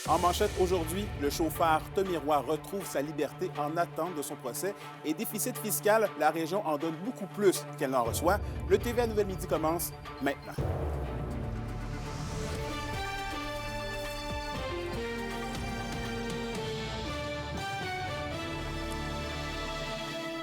En manchette aujourd'hui, le chauffeur Tommy Roy retrouve sa liberté en attente de son procès et déficit fiscal, la région en donne beaucoup plus qu'elle n'en reçoit. Le TVA Nouvelle Midi commence maintenant.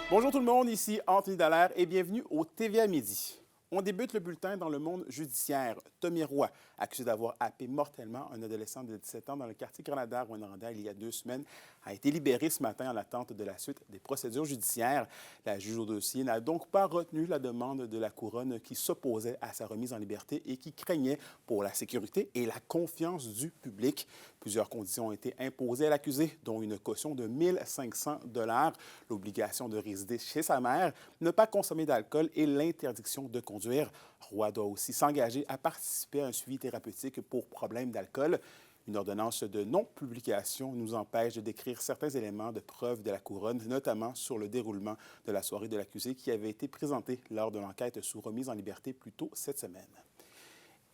Bonjour tout le monde, ici Anthony Dallaire et bienvenue au TVA Midi. On débute le bulletin dans le monde judiciaire. Tommy Roy, accusé d'avoir happé mortellement un adolescent de 17 ans dans le quartier Grenada-Rouyn-Noranda il y a 2 semaines, a été libéré ce matin en attente de la suite des procédures judiciaires. La juge au dossier n'a donc pas retenu la demande de la couronne qui s'opposait à sa remise en liberté et qui craignait pour la sécurité et la confiance du public. Plusieurs conditions ont été imposées à l'accusé, dont une caution de 1 500 $, l'obligation de résider chez sa mère, ne pas consommer d'alcool et l'interdiction de conduire. Roy doit aussi s'engager à participer à un suivi thérapeutique pour problème d'alcool. Une ordonnance de non-publication nous empêche de décrire certains éléments de preuve de la couronne, notamment sur le déroulement de la soirée de l'accusé qui avait été présentée lors de l'enquête sous remise en liberté plus tôt cette semaine.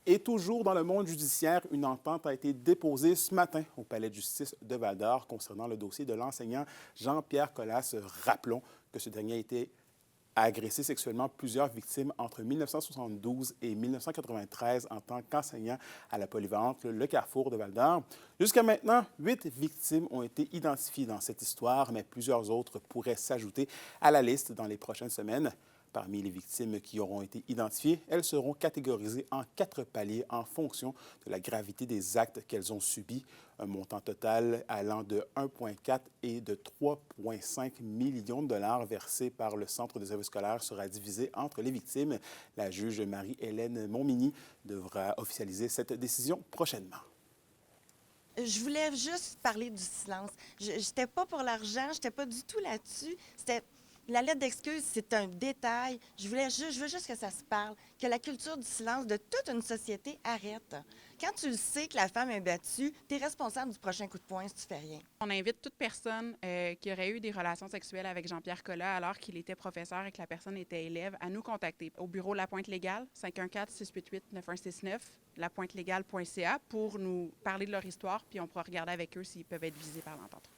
Et toujours dans le monde judiciaire, une entente a été déposée ce matin au Palais de justice de Val-d'Or concernant le dossier de l'enseignant Jean-Pierre Colas. Rappelons que ce dernier a été agressé sexuellement plusieurs victimes entre 1972 et 1993 en tant qu'enseignant à la polyvalente Le Carrefour de Val-d'Or. Jusqu'à maintenant, 8 victimes ont été identifiées dans cette histoire, mais plusieurs autres pourraient s'ajouter à la liste dans les prochaines semaines. Parmi les victimes qui auront été identifiées, elles seront catégorisées en 4 paliers en fonction de la gravité des actes qu'elles ont subis. Un montant total allant de 1,4 et de 3,5 millions de dollars versés par le Centre des œuvres scolaires sera divisé entre les victimes. La juge Marie-Hélène Montminy devra officialiser cette décision prochainement. Je voulais juste parler du silence. Je n'étais pas pour l'argent, je n'étais pas du tout là-dessus. La lettre d'excuse, c'est un détail. Je veux juste que ça se parle, que la culture du silence de toute une société arrête. Quand tu le sais que la femme est battue, tu es responsable du prochain coup de poing si tu fais rien. On invite toute personne qui aurait eu des relations sexuelles avec Jean-Pierre Colas alors qu'il était professeur et que la personne était élève à nous contacter au bureau La Pointe Légale, 514-688-9169, lapointelégale.ca pour nous parler de leur histoire, puis on pourra regarder avec eux s'ils peuvent être visés par l'entente.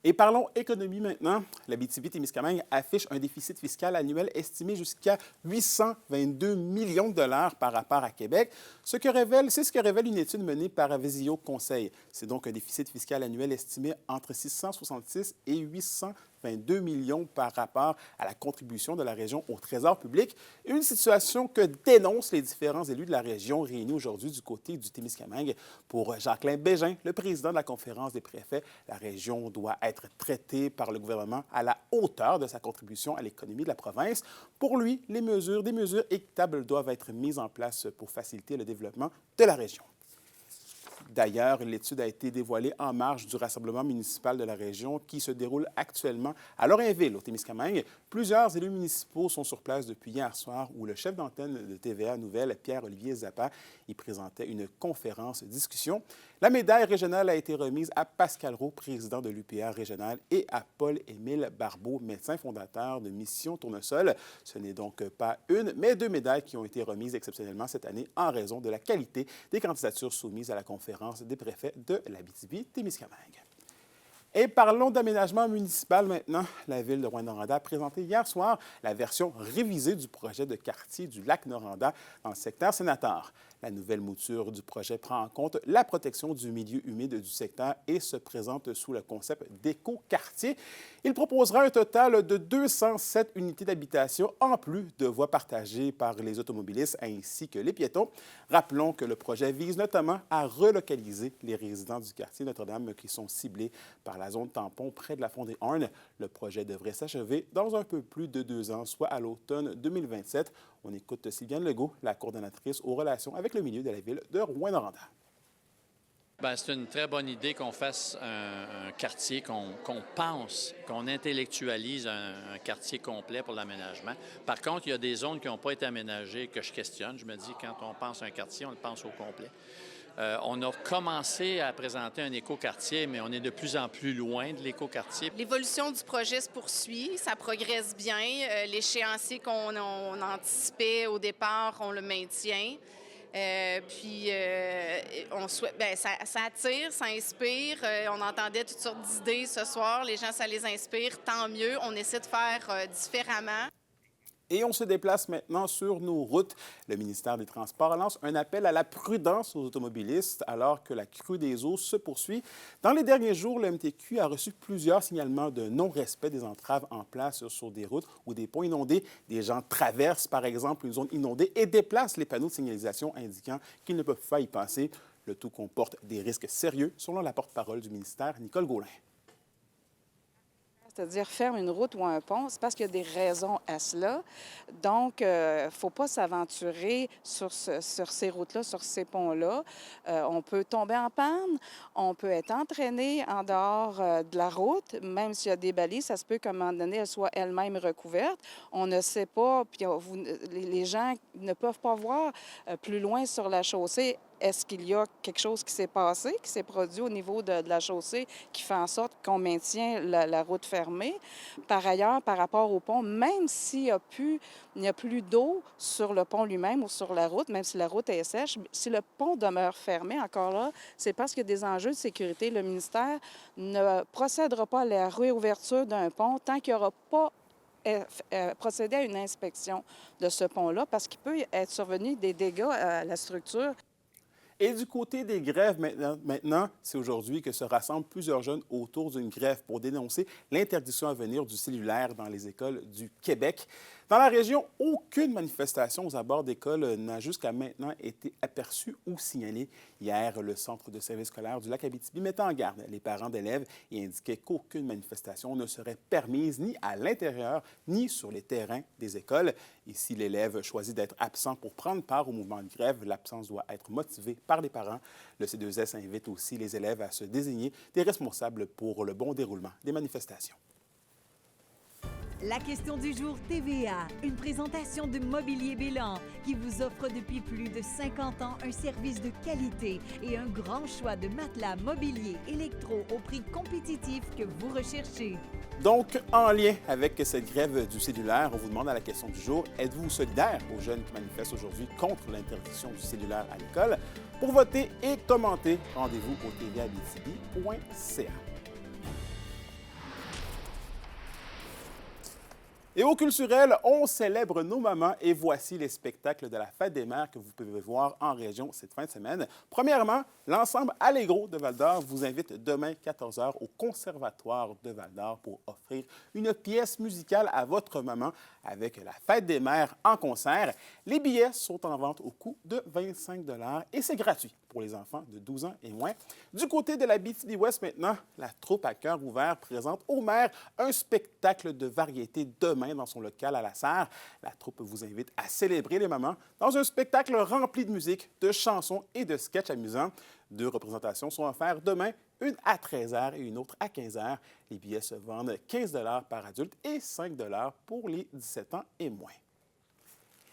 Et parlons économie maintenant. L'Abitibi-Témiscamingue affiche un déficit fiscal annuel estimé jusqu'à 822 millions de dollars par rapport à Québec. C'est ce que révèle une étude menée par Avisio Conseil. C'est donc un déficit fiscal annuel estimé entre 666 et 822 millions par rapport à la contribution de la région au Trésor public. Une situation que dénoncent les différents élus de la région réunis aujourd'hui du côté du Témiscamingue. Pour Jacqueline Bégin, le président de la conférence des préfets, la région doit être traitée par le gouvernement à la hauteur de sa contribution à l'économie de la province. Pour lui, des mesures équitables doivent être mises en place pour faciliter le développement de la région. D'ailleurs, l'étude a été dévoilée en marge du rassemblement municipal de la région qui se déroule actuellement à Lorrainville, au Témiscamingue. Plusieurs élus municipaux sont sur place depuis hier soir où le chef d'antenne de TVA Nouvelle, Pierre-Olivier Zappa, y présentait une conférence discussion. La médaille régionale a été remise à Pascal Roux, président de l'UPA régional, et à Paul-Émile Barbeau, médecin fondateur de Mission Tournesol. Ce n'est donc pas une, mais 2 médailles qui ont été remises exceptionnellement cette année en raison de la qualité des candidatures soumises à la conférence des préfets de l'Abitibi-Témiscamingue. Et parlons d'aménagement municipal maintenant. La ville de Rouyn-Noranda a présenté hier soir la version révisée du projet de quartier du lac Noranda dans le secteur Sénator. La nouvelle mouture du projet prend en compte la protection du milieu humide du secteur et se présente sous le concept d'éco-quartier. Il proposera un total de 207 unités d'habitation en plus de voies partagées par les automobilistes ainsi que les piétons. Rappelons que le projet vise notamment à relocaliser les résidents du quartier Notre-Dame qui sont ciblés par la zone tampon près de la Fondée Horn. Le projet devrait s'achever dans un peu plus de 2 ans, soit à l'automne 2027. On écoute Sylviane Legault, la coordonnatrice aux relations avec le milieu de la ville de Rouyn-Noranda. Bien, c'est une très bonne idée qu'on fasse un quartier, qu'on pense, qu'on intellectualise un quartier complet pour l'aménagement. Par contre, il y a des zones qui n'ont pas été aménagées que je questionne. Je me dis, quand on pense à un quartier, on le pense au complet. On a commencé à présenter un écoquartier, mais on est de plus en plus loin de l'écoquartier. L'évolution du projet se poursuit, ça progresse bien. L'échéancier qu'on anticipait au départ, on le maintient. Ça attire, ça inspire. On entendait toutes sortes d'idées ce soir. Les gens, ça les inspire. Tant mieux. On essaie de faire différemment. Et on se déplace maintenant sur nos routes. Le ministère des Transports lance un appel à la prudence aux automobilistes alors que la crue des eaux se poursuit. Dans les derniers jours, le MTQ a reçu plusieurs signalements de non-respect des entraves en place sur des routes ou des ponts inondés. Des gens traversent, par exemple, une zone inondée et déplacent les panneaux de signalisation indiquant qu'ils ne peuvent pas y passer. Le tout comporte des risques sérieux, selon la porte-parole du ministère, Nicole Gaulin. C'est-à-dire ferme une route ou un pont, c'est parce qu'il y a des raisons à cela. Donc, il ne faut pas s'aventurer sur ces routes-là, sur ces ponts-là. On peut tomber en panne, on peut être entraîné en dehors de la route, même s'il y a des balises, ça se peut qu'à un moment donné, elles soient elles-mêmes recouvertes. On ne sait pas, puis les gens ne peuvent pas voir plus loin sur la chaussée. Est-ce qu'il y a quelque chose qui s'est passé, qui s'est produit au niveau de la chaussée qui fait en sorte qu'on maintient la route fermée? Par ailleurs, par rapport au pont, même s'il n'y a plus d'eau sur le pont lui-même ou sur la route, même si la route est sèche, si le pont demeure fermé, encore là, c'est parce qu'il y a des enjeux de sécurité. Le ministère ne procédera pas à la réouverture d'un pont tant qu'il n'y aura pas procédé à une inspection de ce pont-là, parce qu'il peut être survenu des dégâts à la structure. Et du côté des grèves, maintenant, c'est aujourd'hui que se rassemblent plusieurs jeunes autour d'une grève pour dénoncer l'interdiction à venir du cellulaire dans les écoles du Québec. Dans la région, aucune manifestation aux abords d'écoles n'a jusqu'à maintenant été aperçue ou signalée. Hier, le Centre de service scolaire du Lac-Abitibi mettait en garde les parents d'élèves et indiquait qu'aucune manifestation ne serait permise ni à l'intérieur ni sur les terrains des écoles. Et si l'élève choisit d'être absent pour prendre part au mouvement de grève, l'absence doit être motivée par les parents. Le C2S invite aussi les élèves à se désigner des responsables pour le bon déroulement des manifestations. La question du jour TVA, une présentation de Mobilier Bélan qui vous offre depuis plus de 50 ans un service de qualité et un grand choix de matelas mobilier électro au prix compétitif que vous recherchez. Donc, en lien avec cette grève du cellulaire, on vous demande à la question du jour, êtes-vous solidaire aux jeunes qui manifestent aujourd'hui contre l'interdiction du cellulaire à l'école? Pour voter et commenter, rendez-vous au tvabitibi.ca. Et au culturel, on célèbre nos mamans et voici les spectacles de la Fête des mères que vous pouvez voir en région cette fin de semaine. Premièrement, l'ensemble Allegro de Val-d'Or vous invite demain 14h au Conservatoire de Val-d'Or pour offrir une pièce musicale à votre maman avec la Fête des mères en concert. Les billets sont en vente au coût de 25 $ et c'est gratuit pour les enfants de 12 ans et moins. Du côté de la BTB-Ouest maintenant, la troupe à cœur ouvert présente aux mères un spectacle de variété demain dans son local à la Serre. La troupe vous invite à célébrer les mamans dans un spectacle rempli de musique, de chansons et de sketchs amusants. 2 représentations sont offertes demain, une à 13h et une autre à 15h. Les billets se vendent 15 $ par adulte et 5 $ pour les 17 ans et moins.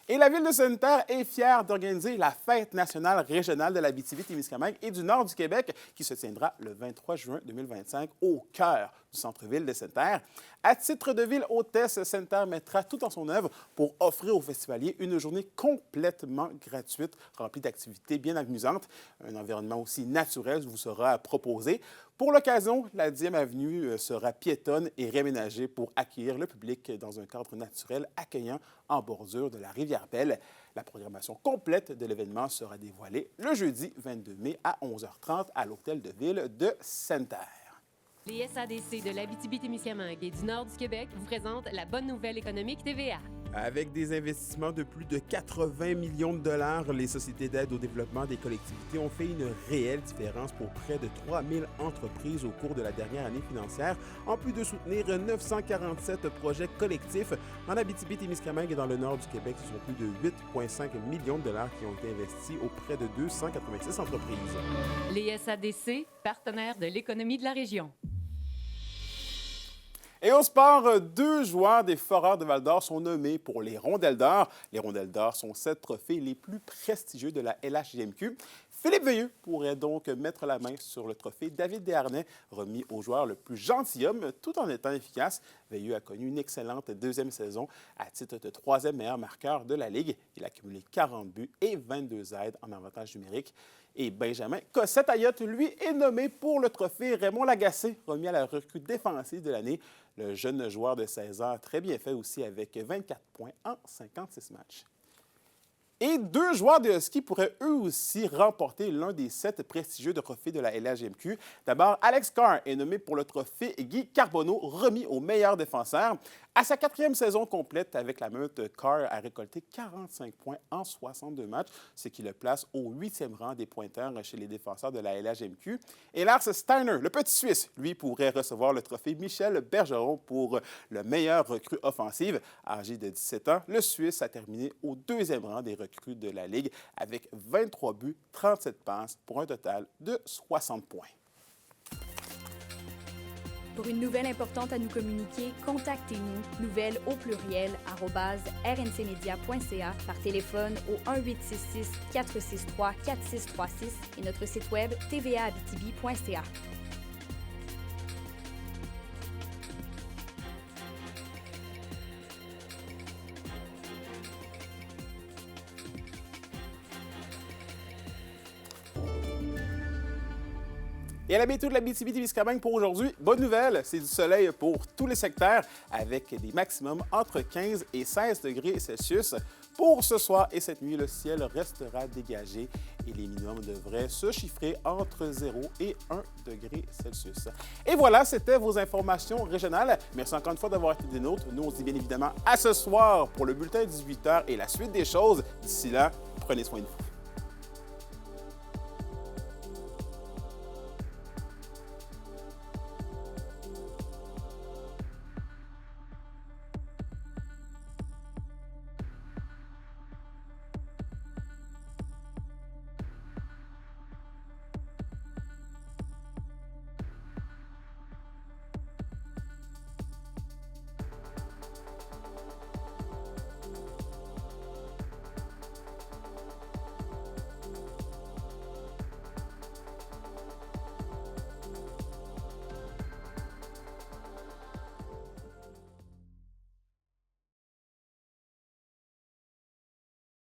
Et la Ville de Sainte-Terre est fière d'organiser la Fête nationale régionale de l'Abitibi-Témiscamingue et du nord du Québec qui se tiendra le 23 juin 2025 au cœur du centre-ville de Sainte-Terre. À titre de ville hôtesse, Sainte-Terre mettra tout en son œuvre pour offrir aux festivaliers une journée complètement gratuite, remplie d'activités bien amusantes. Un environnement aussi naturel vous sera proposé. Pour l'occasion, la 10e avenue sera piétonne et réaménagée pour accueillir le public dans un cadre naturel accueillant en bordure de la rivière Belle. La programmation complète de l'événement sera dévoilée le jeudi 22 mai à 11h30 à l'Hôtel de Ville de Sainte-Terre. Les SADC de l'Abitibi-Témiscamingue et du nord du Québec vous présentent la bonne nouvelle économique TVA. Avec des investissements de plus de 80 millions de $, les sociétés d'aide au développement des collectivités ont fait une réelle différence pour près de 3000 entreprises au cours de la dernière année financière, en plus de soutenir 947 projets collectifs. En Abitibi-Témiscamingue et dans le nord du Québec, ce sont plus de 8,5 millions de $ qui ont été investis auprès de 286 entreprises. Les SADC, partenaires de l'économie de la région. Et au sport, 2 joueurs des Foreurs de Val-d'Or sont nommés pour les Rondelles d'or. Les Rondelles d'or sont 7 trophées les plus prestigieux de la LHJMQ. Philippe Veilleux pourrait donc mettre la main sur le trophée David Desharnais, remis au joueur le plus gentilhomme tout en étant efficace. Veilleux a connu une excellente deuxième saison à titre de troisième meilleur marqueur de la Ligue. Il a cumulé 40 buts et 22 aides en avantage numérique. Et Benjamin Cossette-Ayotte, lui, est nommé pour le trophée Raymond Lagacé, remis à la recrue défensive de l'année. Le jeune joueur de 16 ans a très bien fait aussi avec 24 points en 56 matchs. Et 2 joueurs de ski pourraient eux aussi remporter l'un des 7 prestigieux trophées de la LHJMQ. D'abord, Alex Carr est nommé pour le trophée Guy Carbonneau, remis au meilleur défenseur. À sa 4e saison complète avec la meute, Carr a récolté 45 points en 62 matchs, ce qui le place au 8e rang des pointeurs chez les défenseurs de la LHJMQ. Et Lars Steiner, le petit Suisse, lui pourrait recevoir le trophée Michel Bergeron pour le meilleur recrue offensive. Âgé de 17 ans, le Suisse a terminé au 2e rang des recrues de la Ligue avec 23 buts, 37 passes pour un total de 60 points. Pour une nouvelle importante à nous communiquer, contactez-nous, nouvelles au pluriel, @rncmedia.ca, par téléphone au 1-866-463-4636 et notre site web tvaabitibi.ca. Et à la météo de la BTB-Témiscamingue pour aujourd'hui, bonne nouvelle, c'est du soleil pour tous les secteurs avec des maximums entre 15 et 16 degrés Celsius. Pour ce soir et cette nuit, le ciel restera dégagé et les minimums devraient se chiffrer entre 0 et 1 degré Celsius. Et voilà, c'était vos informations régionales. Merci encore une fois d'avoir été des nôtres. Nous, on se dit bien évidemment à ce soir pour le bulletin 18h et la suite des choses. D'ici là, prenez soin de vous.